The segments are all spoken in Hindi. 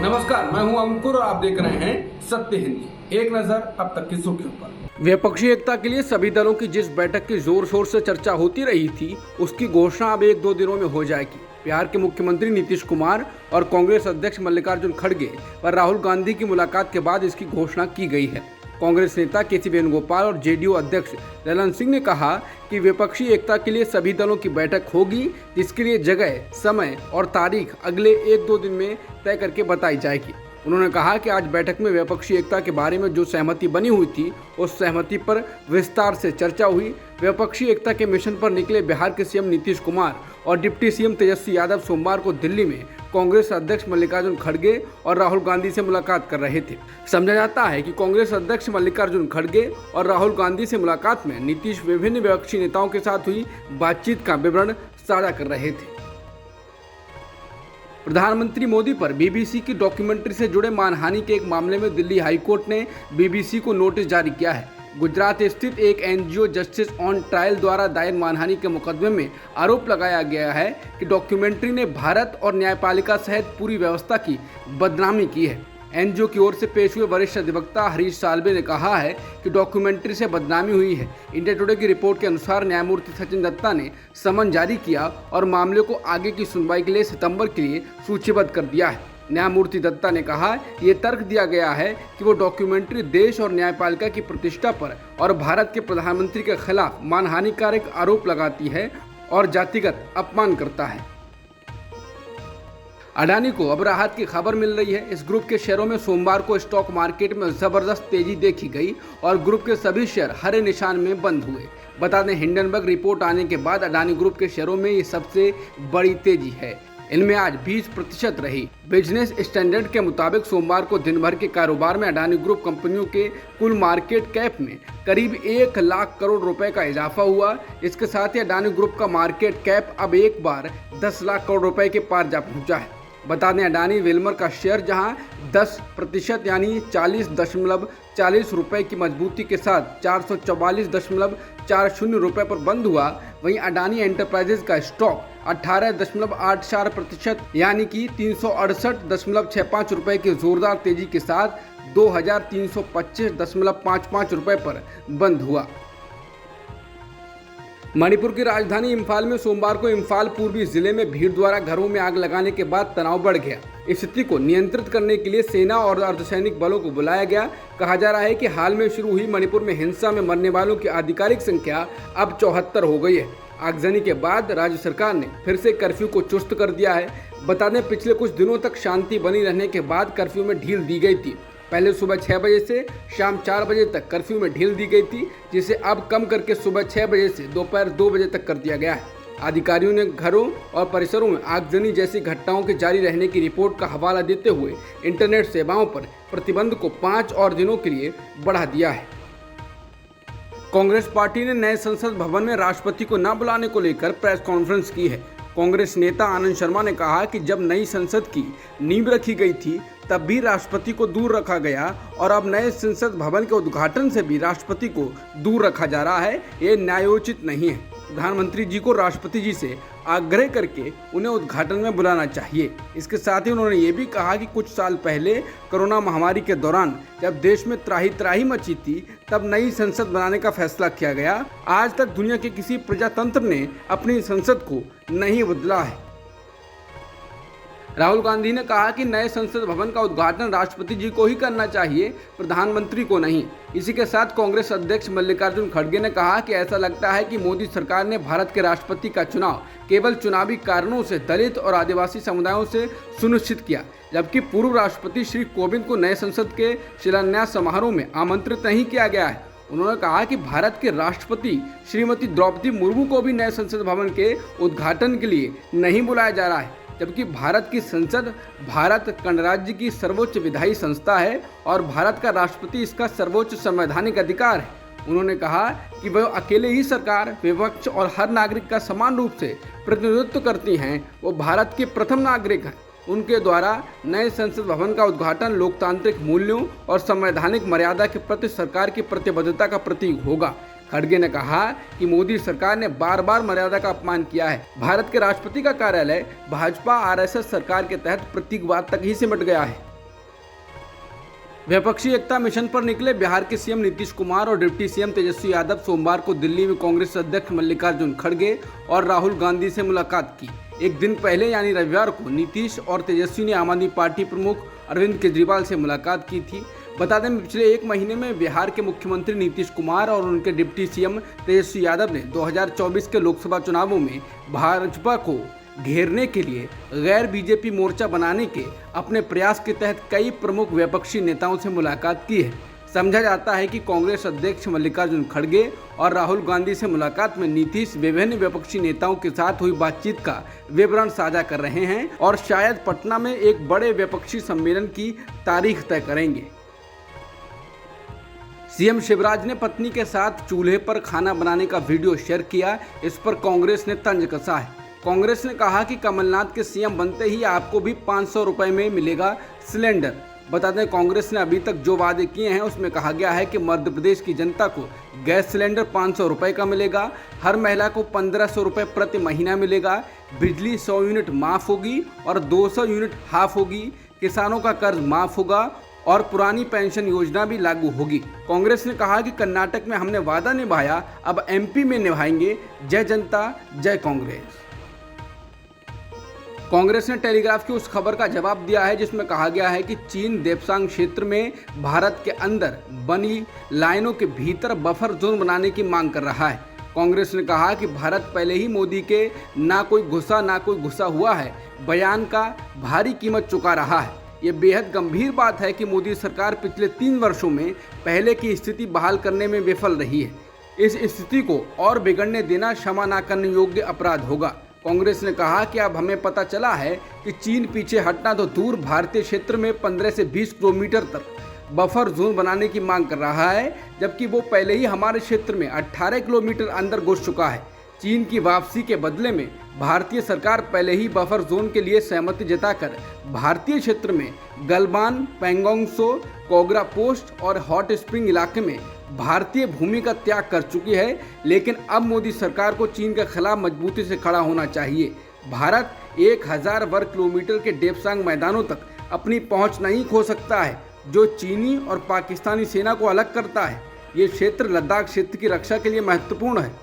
नमस्कार, मैं हूं अंकुर और आप देख रहे हैं सत्य हिंदी। एक नजर अब तक की सुर्खियों पर। विपक्षी एकता के लिए सभी दलों की जिस बैठक की जोर शोर से चर्चा होती रही थी, उसकी घोषणा अब 1-2 दिनों में हो जाएगी। बिहार के मुख्यमंत्री नीतीश कुमार और कांग्रेस अध्यक्ष मल्लिकार्जुन खड़गे और राहुल गांधी की मुलाकात के बाद इसकी घोषणा की गई है। कांग्रेस नेता के.सी. वेणुगोपाल और जेडीयू अध्यक्ष ललन सिंह ने कहा कि विपक्षी एकता के लिए सभी दलों की बैठक होगी, जिसके लिए जगह, समय और तारीख अगले 1-2 दिन में तय करके बताई जाएगी। उन्होंने कहा कि आज बैठक में विपक्षी एकता के बारे में जो सहमति बनी हुई थी, उस सहमति पर विस्तार से चर्चा हुई। विपक्षी एकता के मिशन पर निकले बिहार के सीएम नीतीश कुमार और डिप्टी सीएम तेजस्वी यादव सोमवार को दिल्ली में कांग्रेस अध्यक्ष मल्लिकार्जुन खड़गे और राहुल गांधी से मुलाकात कर रहे थे। समझा जाता है कि कांग्रेस अध्यक्ष मल्लिकार्जुन खड़गे और राहुल गांधी से मुलाकात में नीतीश विभिन्न विपक्षी नेताओं के साथ हुई बातचीत का विवरण साझा कर रहे थे। प्रधानमंत्री मोदी पर बीबीसी की डॉक्यूमेंट्री से जुड़े मानहानि के एक मामले में दिल्ली हाईकोर्ट ने बीबीसी को नोटिस जारी किया है। गुजरात स्थित एक एनजीओ जस्टिस ऑन ट्रायल द्वारा दायर मानहानि के मुकदमे में आरोप लगाया गया है कि डॉक्यूमेंट्री ने भारत और न्यायपालिका सहित पूरी व्यवस्था की बदनामी की है। एनजीओ की ओर से पेश हुए वरिष्ठ अधिवक्ता हरीश साल्वे ने कहा है कि डॉक्यूमेंट्री से बदनामी हुई है। इंडिया टुडे की रिपोर्ट के अनुसार न्यायमूर्ति सचिन दत्ता ने समन जारी किया और मामले को आगे की सुनवाई के लिए सितंबर के लिए सूचीबद्ध कर दिया है। न्यायमूर्ति दत्ता ने कहा, ये तर्क दिया गया है कि वो डॉक्यूमेंट्री देश और न्यायपालिका की प्रतिष्ठा पर और भारत के प्रधानमंत्री के खिलाफ मानहानिकारक आरोप लगाती है और जातिगत अपमान करता है। अडानी को अब राहत की खबर मिल रही है। इस ग्रुप के शेयरों में सोमवार को स्टॉक मार्केट में जबरदस्त तेजी देखी गई और ग्रुप के सभी शेयर हरे निशान में बंद हुए। बता दें, हिंडनबर्ग रिपोर्ट आने के बाद अडानी ग्रुप के शेयरों में ये सबसे बड़ी तेजी है। इनमें आज 20% रही। बिजनेस स्टैंडर्ड के मुताबिक सोमवार को दिन भर के कारोबार में अडानी ग्रुप कंपनियों के कुल मार्केट कैप में करीब 1 लाख करोड़ रुपए का इजाफा हुआ। इसके साथ ही अडानी ग्रुप का मार्केट कैप अब एक बार 10 लाख करोड़ रुपए के पार जा पहुंचा है। बता दें, अडानी विल्मर का शेयर जहां 10% यानी 40.40 रुपए की मजबूती के साथ 444.40 रुपए पर बंद हुआ, वहीं अडानी एंटरप्राइजेज का स्टॉक 18.84% यानी कि 368.65 रुपए की जोरदार तेजी के साथ 2325.55 रुपए पर बंद हुआ। मणिपुर की राजधानी इम्फाल में सोमवार को इम्फाल पूर्वी जिले में भीड़ द्वारा घरों में आग लगाने के बाद तनाव बढ़ गया। इस स्थिति को नियंत्रित करने के लिए सेना और अर्धसैनिक बलों को बुलाया गया। कहा जा रहा है कि हाल में शुरू हुई मणिपुर में हिंसा में मरने वालों की आधिकारिक संख्या अब 74 हो गई है। आगजनी के बाद राज्य सरकार ने फिर से कर्फ्यू को चुस्त कर दिया है। बता दें, पिछले कुछ दिनों तक शांति बनी रहने के बाद कर्फ्यू में ढील दी गई थी। पहले सुबह 6 बजे से शाम 4 बजे तक कर्फ्यू में ढील दी गई थी, जिसे अब कम करके सुबह 6 बजे से दोपहर 2 बजे तक कर दिया गया है। अधिकारियों ने घरों और परिसरों में आगजनी जैसी घटनाओं के जारी रहने की रिपोर्ट का हवाला देते हुए इंटरनेट सेवाओं पर प्रतिबंध को 5 और दिनों के लिए बढ़ा दिया है। कांग्रेस पार्टी ने नए संसद भवन में राष्ट्रपति को न बुलाने को लेकर प्रेस कॉन्फ्रेंस की है। कांग्रेस नेता आनंद शर्मा ने कहा कि जब नई संसद की नींव रखी गई थी, तब भी राष्ट्रपति को दूर रखा गया और अब नए संसद भवन के उद्घाटन से भी राष्ट्रपति को दूर रखा जा रहा है। ये न्यायोचित नहीं है। प्रधानमंत्री जी को राष्ट्रपति जी से आग्रह करके उन्हें उद्घाटन में बुलाना चाहिए। इसके साथ ही उन्होंने ये भी कहा कि कुछ साल पहले कोरोना महामारी के दौरान जब देश में त्राही त्राही मची थी, तब नई संसद बनाने का फैसला किया गया। आज तक दुनिया के किसी प्रजातंत्र ने अपनी संसद को नहीं बदला है। राहुल गांधी ने कहा कि नए संसद भवन का उद्घाटन राष्ट्रपति जी को ही करना चाहिए, प्रधानमंत्री को नहीं। इसी के साथ कांग्रेस अध्यक्ष मल्लिकार्जुन खड़गे ने कहा कि ऐसा लगता है कि मोदी सरकार ने भारत के राष्ट्रपति का चुनाव केवल चुनावी कारणों से दलित और आदिवासी समुदायों से सुनिश्चित किया, जबकि पूर्व राष्ट्रपति श्री कोविंद को नए संसद के शिलान्यास समारोह में आमंत्रित नहीं किया गया है। उन्होंने कहा कि भारत के राष्ट्रपति श्रीमती द्रौपदी मुर्मू को भी नए संसद भवन के उद्घाटन के लिए नहीं बुलाया जा रहा है, जबकि भारत की संसद भारत गणराज्य की सर्वोच्च विधायी संस्था है और भारत का राष्ट्रपति इसका सर्वोच्च संवैधानिक अधिकार है। उन्होंने कहा कि वह अकेले ही सरकार, विपक्ष और हर नागरिक का समान रूप से प्रतिनिधित्व करती हैं। वो भारत के प्रथम नागरिक हैं। उनके द्वारा नए संसद भवन का उद्घाटन लोकतांत्रिक मूल्यों और संवैधानिक मर्यादा के प्रति सरकार की प्रतिबद्धता का प्रतीक होगा। खड़गे ने कहा कि मोदी सरकार ने बार बार मर्यादा का अपमान किया है। भारत के राष्ट्रपति का कार्यालय भाजपा आरएसएस सरकार के तहत प्रतीकवाद तक ही सिमट गया है। विपक्षी एकता मिशन पर निकले बिहार के सीएम नीतीश कुमार और डिप्टी सीएम तेजस्वी यादव सोमवार को दिल्ली में कांग्रेस अध्यक्ष मल्लिकार्जुन खड़गे और राहुल गांधी से मुलाकात की। एक दिन पहले यानी रविवार को नीतीश और तेजस्वी ने आम आदमी पार्टी प्रमुख अरविंद केजरीवाल से मुलाकात की थी। बता दें पिछले एक महीने में बिहार के मुख्यमंत्री नीतीश कुमार और उनके डिप्टी सीएम तेजस्वी यादव ने 2024 के लोकसभा चुनावों में भाजपा को घेरने के लिए गैर बीजेपी मोर्चा बनाने के अपने प्रयास के तहत कई प्रमुख विपक्षी नेताओं से मुलाकात की है। समझा जाता है कि कांग्रेस अध्यक्ष मल्लिकार्जुन खड़गे और राहुल गांधी से मुलाकात में नीतीश विभिन्न विपक्षी नेताओं के साथ हुई बातचीत का विवरण साझा कर रहे हैं और शायद पटना में एक बड़े विपक्षी सम्मेलन की तारीख तय करेंगे। सीएम शिवराज ने पत्नी के साथ चूल्हे पर खाना बनाने का वीडियो शेयर किया। इस पर कांग्रेस ने तंज कसा है। कांग्रेस ने कहा कि कमलनाथ के सीएम बनते ही आपको भी 500 रुपए में मिलेगा सिलेंडर। बता दें कांग्रेस ने अभी तक जो वादे किए हैं उसमें कहा गया है कि मध्य प्रदेश की जनता को गैस सिलेंडर 500 रुपए का मिलेगा, हर महिला को 1500 रुपए प्रति महीना मिलेगा, बिजली 100 यूनिट माफ होगी और 200 यूनिट हाफ होगी, किसानों का कर्ज माफ होगा और पुरानी पेंशन योजना भी लागू होगी। कांग्रेस ने कहा कि कर्नाटक में हमने वादा निभाया, अब एमपी में निभाएंगे। जय जनता जय कांग्रेस। कांग्रेस ने टेलीग्राफ की उस खबर का जवाब दिया है जिसमें कहा गया है कि चीन देप्सांग क्षेत्र में भारत के अंदर बनी लाइनों के भीतर बफर जोन बनाने की मांग कर रहा है। कांग्रेस ने कहा कि भारत पहले ही मोदी के ना कोई घुसा हुआ है बयान का भारी कीमत चुका रहा है। ये बेहद गंभीर बात है कि मोदी सरकार पिछले 3 वर्षों में पहले की स्थिति बहाल करने में विफल रही है। इस स्थिति को और बिगड़ने देना क्षमा न करने योग्य अपराध होगा। कांग्रेस ने कहा कि अब हमें पता चला है कि चीन पीछे हटना तो दूर भारतीय क्षेत्र में 15 से 20 किलोमीटर तक बफर जोन बनाने की मांग कर रहा है, जबकि वो पहले ही हमारे क्षेत्र में 18 किलोमीटर अंदर घुस चुका है। चीन की वापसी के बदले में भारतीय सरकार पहले ही बफर जोन के लिए सहमति जताकर भारतीय क्षेत्र में गलवान, पैंगोंग त्सो, कोगरा पोस्ट और हॉट स्प्रिंग इलाके में भारतीय भूमि का त्याग कर चुकी है। लेकिन अब मोदी सरकार को चीन के खिलाफ मजबूती से खड़ा होना चाहिए। भारत 1000 वर्ग किलोमीटर के देप्सांग मैदानों तक अपनी पहुंच नहीं खो सकता है, जो चीनी और पाकिस्तानी सेना को अलग करता है। ये क्षेत्र लद्दाख क्षेत्र की रक्षा के लिए महत्वपूर्ण है।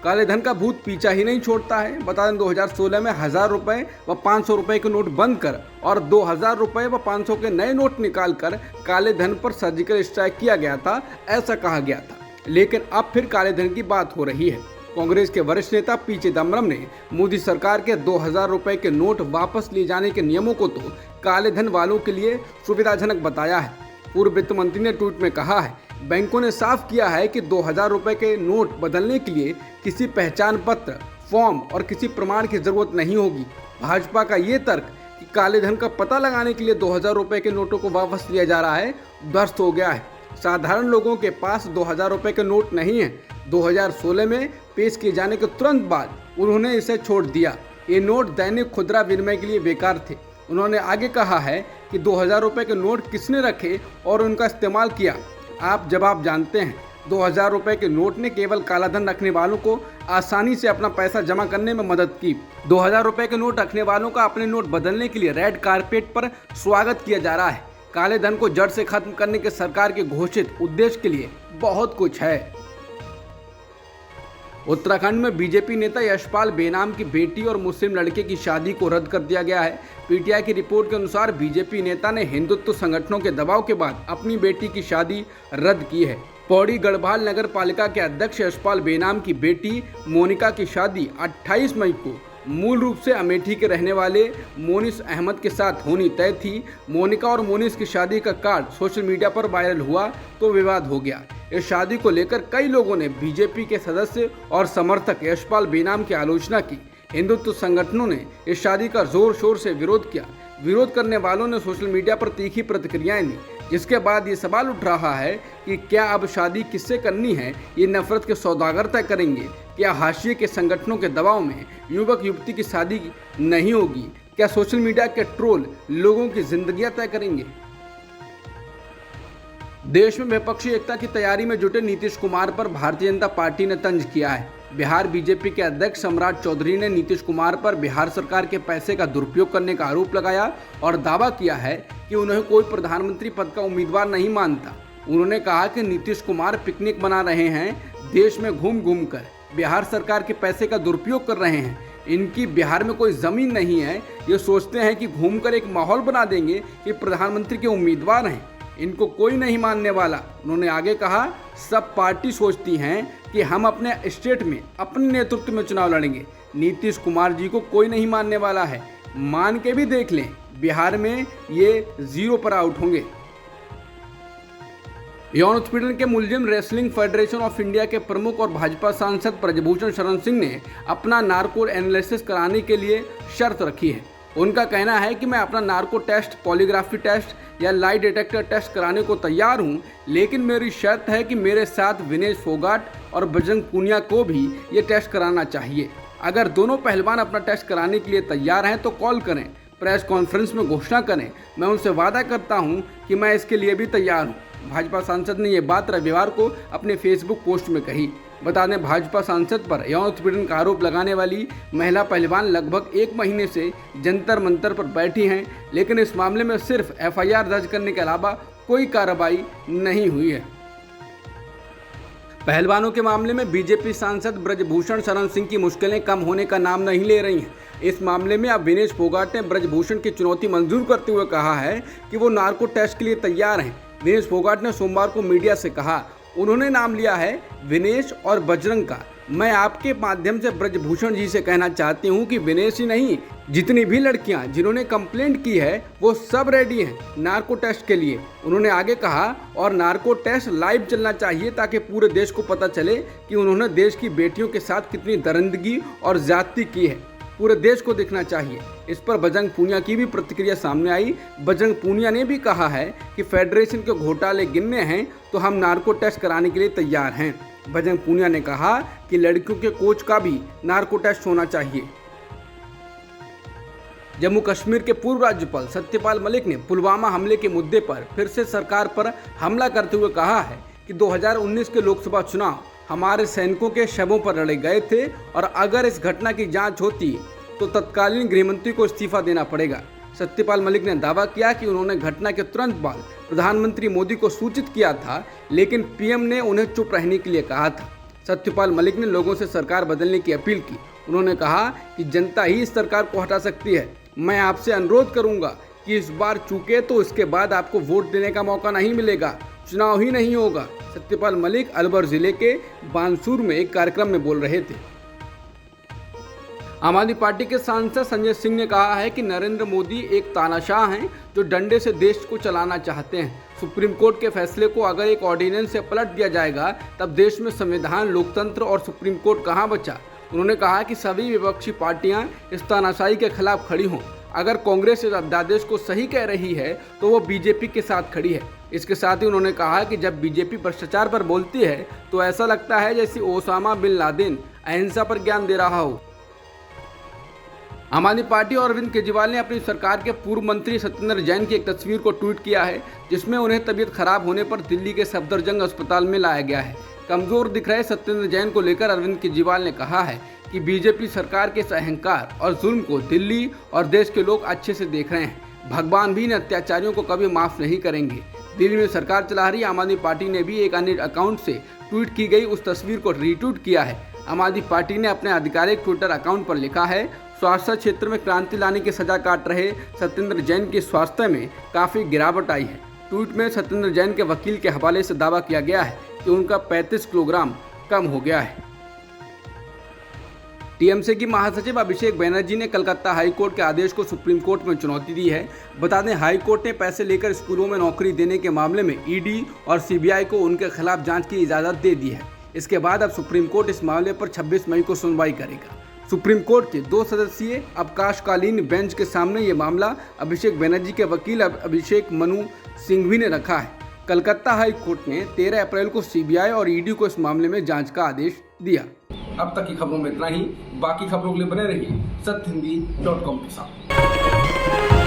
काले धन का भूत पीछा ही नहीं छोड़ता है। बता दें 2016 में 1000 रुपये व 500 रुपये के नोट बंद कर और 2000 रुपये व 500 के नए नोट निकालकर काले धन पर सर्जिकल स्ट्राइक किया गया था, ऐसा कहा गया था। लेकिन अब फिर काले धन की बात हो रही है। कांग्रेस के वरिष्ठ नेता पी चिदम्बरम ने मोदी सरकार के 2000 रुपये के नोट वापस लिए जाने के नियमों को तो काले धन वालों के लिए सुविधाजनक बताया है। पूर्व वित्त मंत्री ने ट्वीट में कहा है, बैंकों ने साफ किया है कि 2000 रुपये के नोट बदलने के लिए किसी पहचान पत्र, फॉर्म और किसी प्रमाण की जरूरत नहीं होगी। भाजपा का ये तर्क कि काले धन का पता लगाने के लिए 2000 रुपये के नोटों को वापस लिया जा रहा है ध्वस्त हो गया है। साधारण लोगों के पास 2000 रुपये के नोट नहीं है। 2016 में पेश किए जाने के तुरंत बाद उन्होंने इसे छोड़ दिया। ये नोट दैनिक खुदरा विनिमय के लिए बेकार थे। उन्होंने आगे कहा है कि 2000 रुपये के नोट किसने रखे और उनका इस्तेमाल किया। आप जवाब जानते हैं। 2000 रुपये के नोट ने केवल काला धन रखने वालों को आसानी से अपना पैसा जमा करने में मदद की। 2000 रुपये के नोट रखने वालों का अपने नोट बदलने के लिए रेड कारपेट पर स्वागत किया जा रहा है। काले धन को जड़ से खत्म करने के सरकार के घोषित उद्देश्य के लिए बहुत कुछ है। उत्तराखंड में बीजेपी नेता यशपाल बेनाम की बेटी और मुस्लिम लड़के की शादी को रद्द कर दिया गया है। पीटीआई की रिपोर्ट के अनुसार बीजेपी नेता ने हिंदुत्व संगठनों के दबाव के बाद अपनी बेटी की शादी रद्द की है। पौड़ी गढ़वाल नगर पालिका के अध्यक्ष यशपाल बेनाम की बेटी मोनिका की शादी 28 मई को मूल रूप से अमेठी के रहने वाले मोनिस अहमद के साथ होनी तय थी। मोनिका और मोनिस की शादी का कार्ड सोशल मीडिया पर वायरल हुआ तो विवाद हो गया। इस शादी को लेकर कई लोगों ने बीजेपी के सदस्य और समर्थक यशपाल बेनाम की आलोचना की। हिंदुत्व संगठनों ने इस शादी का जोर शोर से विरोध किया। विरोध करने वालों ने सोशल मीडिया पर तीखी प्रतिक्रियाएं दी, जिसके बाद ये सवाल उठ रहा है कि क्या अब शादी किससे करनी है, ये नफरत के सौदागर तय करेंगे। क्या हाशिए के संगठनों के दबाव में युवक युवती की शादी नहीं होगी? क्या सोशल मीडिया के ट्रोल लोगों की जिंदगियां तय करेंगे? देश में विपक्षी एकता की तैयारी में जुटे नीतीश कुमार पर भारतीय जनता पार्टी ने तंज किया है। बिहार बीजेपी के अध्यक्ष सम्राट चौधरी ने नीतीश कुमार पर बिहार सरकार के पैसे का दुरुपयोग करने का आरोप लगाया और दावा किया है कि उन्हें कोई प्रधानमंत्री पद का उम्मीदवार नहीं मानता। उन्होंने कहा कि नीतीश कुमार पिकनिक मना रहे हैं, देश में घूम घूम कर बिहार सरकार के पैसे का दुरुपयोग कर रहे हैं। इनकी बिहार में कोई ज़मीन नहीं है, ये सोचते हैं कि घूमकर एक माहौल बना देंगे कि प्रधानमंत्री के उम्मीदवार हैं, इनको कोई नहीं मानने वाला। उन्होंने आगे कहा, सब पार्टी सोचती हैं कि हम अपने स्टेट में अपने नेतृत्व में चुनाव लड़ेंगे, नीतीश कुमार जी को कोई नहीं मानने वाला है, मान के भी देख लें, बिहार में ये 0 पर आउट होंगे। यौन उत्पीड़न के मुलजिम रेसलिंग फेडरेशन ऑफ इंडिया के प्रमुख और भाजपा सांसद ब्रजभूषण शरण सिंह ने अपना नार्को एनालिसिस कराने के लिए शर्त रखी है। उनका कहना है कि मैं अपना नार्को टेस्ट, पॉलीग्राफी टेस्ट या लाई डिटेक्टर टेस्ट कराने को तैयार हूं, लेकिन मेरी शर्त है कि मेरे साथ विनेश फोगाट और बजरंग पूनिया को भी ये टेस्ट कराना चाहिए। अगर दोनों पहलवान अपना टेस्ट कराने के लिए तैयार हैं तो कॉल करें, प्रेस कॉन्फ्रेंस में घोषणा करें, मैं उनसे वादा करता हूं कि मैं इसके लिए भी तैयार हूं। भाजपा सांसद ने ये बात रविवार को अपने फेसबुक पोस्ट में कही। बता दें, भाजपा सांसद पर यौन उत्पीड़न का आरोप लगाने वाली महिला पहलवान लगभग 1 महीने से जंतर मंतर पर बैठी हैं, लेकिन इस मामले में सिर्फ एफआईआर दर्ज करने के अलावा कोई कार्रवाई नहीं हुई है। पहलवानों के मामले में बीजेपी सांसद ब्रजभूषण शरण सिंह की मुश्किलें कम होने का नाम नहीं ले रही हैं। इस मामले में अब विनेश फोगाट ने ब्रजभूषण की चुनौती मंजूर करते हुए कहा है कि वो नार्को टेस्ट के लिए तैयार हैं। विनेश फोगाट ने सोमवार को मीडिया से कहा, उन्होंने नाम लिया है विनेश और बजरंग का। मैं आपके माध्यम से ब्रजभूषण जी से कहना चाहती हूं कि विनेश ही नहीं, जितनी भी लड़कियां जिन्होंने कंप्लेंट की है वो सब रेडी हैं नार्को टेस्ट के लिए। उन्होंने आगे कहा, और नार्को टेस्ट लाइव चलना चाहिए ताकि पूरे देश को पता चले कि उन्होंने देश की बेटियों के साथ कितनी दरिंदगी और ज्यादती की है, पूरे देश को देखना चाहिए। इस पर बजरंग पूनिया की भी प्रतिक्रिया सामने आई। बजरंग पूनिया ने भी कहा है कि फेडरेशन के घोटाले गिनने हैं तो हम नार्को टेस्ट कराने के लिए तैयार हैं। बजरंग पूनिया ने कहा कि लड़कियों के कोच का भी नार्को टेस्ट होना चाहिए। जम्मू कश्मीर के पूर्व राज्यपाल सत्यपाल मलिक ने पुलवामा हमले के मुद्दे पर फिर से सरकार पर हमला करते हुए कहा है कि 2019 के लोकसभा चुनाव हमारे सैनिकों के शवों पर लड़े गए थे और अगर इस घटना की जांच होती तो तत्कालीन गृहमंत्री को इस्तीफा देना पड़ेगा। सत्यपाल मलिक ने दावा किया कि उन्होंने घटना के तुरंत बाद प्रधानमंत्री मोदी को सूचित किया था, लेकिन पीएम ने उन्हें चुप रहने के लिए कहा था। सत्यपाल मलिक ने लोगों से सरकार बदलने की अपील की। उन्होंने कहा कि जनता ही इस सरकार को हटा सकती है। मैं आपसे अनुरोध करूंगा कि इस बार चूके तो इसके बाद आपको वोट देने का मौका नहीं मिलेगा, चुनाव ही नहीं होगा। सत्यपाल मलिक अलवर जिले के बानसूर में एक कार्यक्रम में बोल रहे थे। आम आदमी पार्टी के सांसद संजय सिंह ने कहा है कि नरेंद्र मोदी एक तानाशाह हैं जो डंडे से देश को चलाना चाहते हैं। सुप्रीम कोर्ट के फैसले को अगर एक ऑर्डिनेंस से पलट दिया जाएगा तब देश में संविधान, लोकतंत्र और सुप्रीम कोर्ट कहां बचा। उन्होंने कहा कि सभी विपक्षी पार्टियां इस तानाशाही के खिलाफ खड़ी हों। अगर कांग्रेस इस अध्यादेश को सही कह रही है तो वो बीजेपी के साथ खड़ी है। इसके साथ ही उन्होंने कहा कि जब बीजेपी भ्रष्टाचार पर बोलती है तो ऐसा लगता है जैसे ओसामा बिन लादेन अहिंसा पर ज्ञान दे रहा हो। आम आदमी पार्टी और अरविंद केजरीवाल ने अपनी सरकार के पूर्व मंत्री सत्येंद्र जैन की एक तस्वीर को ट्वीट किया है, जिसमें उन्हें तबीयत खराब होने पर दिल्ली के सफदरजंग अस्पताल में लाया गया है। कमजोर दिख रहे सत्येंद्र जैन को लेकर अरविंद केजरीवाल ने कहा है कि बीजेपी सरकार के अहंकार और जुल्म को दिल्ली और देश के लोग अच्छे से देख रहे हैं। भगवान भी इन अत्याचारियों को कभी माफ नहीं करेंगे। दिल्ली में सरकार चला रही आम आदमी पार्टी ने भी एक अन्य अकाउंट से ट्वीट की गई उस तस्वीर को रीट्वीट किया है। आम आदमी पार्टी ने अपने आधिकारिक ट्विटर अकाउंट पर लिखा है, स्वास्थ्य क्षेत्र में क्रांति लाने की सजा काट रहे सत्येंद्र जैन के स्वास्थ्य में काफ़ी गिरावट आई है। ट्वीट में सत्येंद्र जैन के वकील के हवाले से दावा किया गया है कि उनका 35 किलोग्राम कम हो गया है। टीएमसी की महासचिव अभिषेक बनर्जी ने कलकत्ता हाईकोर्ट के आदेश को सुप्रीम कोर्ट में चुनौती दी है। बता दें, हाईकोर्ट ने पैसे लेकर स्कूलों में नौकरी देने के मामले में ईडी और सीबीआई को उनके खिलाफ जांच की इजाज़त दे दी है। इसके बाद अब सुप्रीम कोर्ट इस मामले पर 26 मई को सुनवाई करेगा। सुप्रीम कोर्ट के 2 सदस्यीय अवकाशकालीन बेंच के सामने ये मामला अभिषेक बनर्जी के वकील अभिषेक मनु सिंघवी ने रखा है। कलकत्ता हाई कोर्ट ने 13 अप्रैल को सीबीआई और ईडी को इस मामले में जांच का आदेश दिया। अब तक की खबरों में इतना ही। बाकी खबरों के लिए बने रहिए सत्यहिंदी.com के साथ।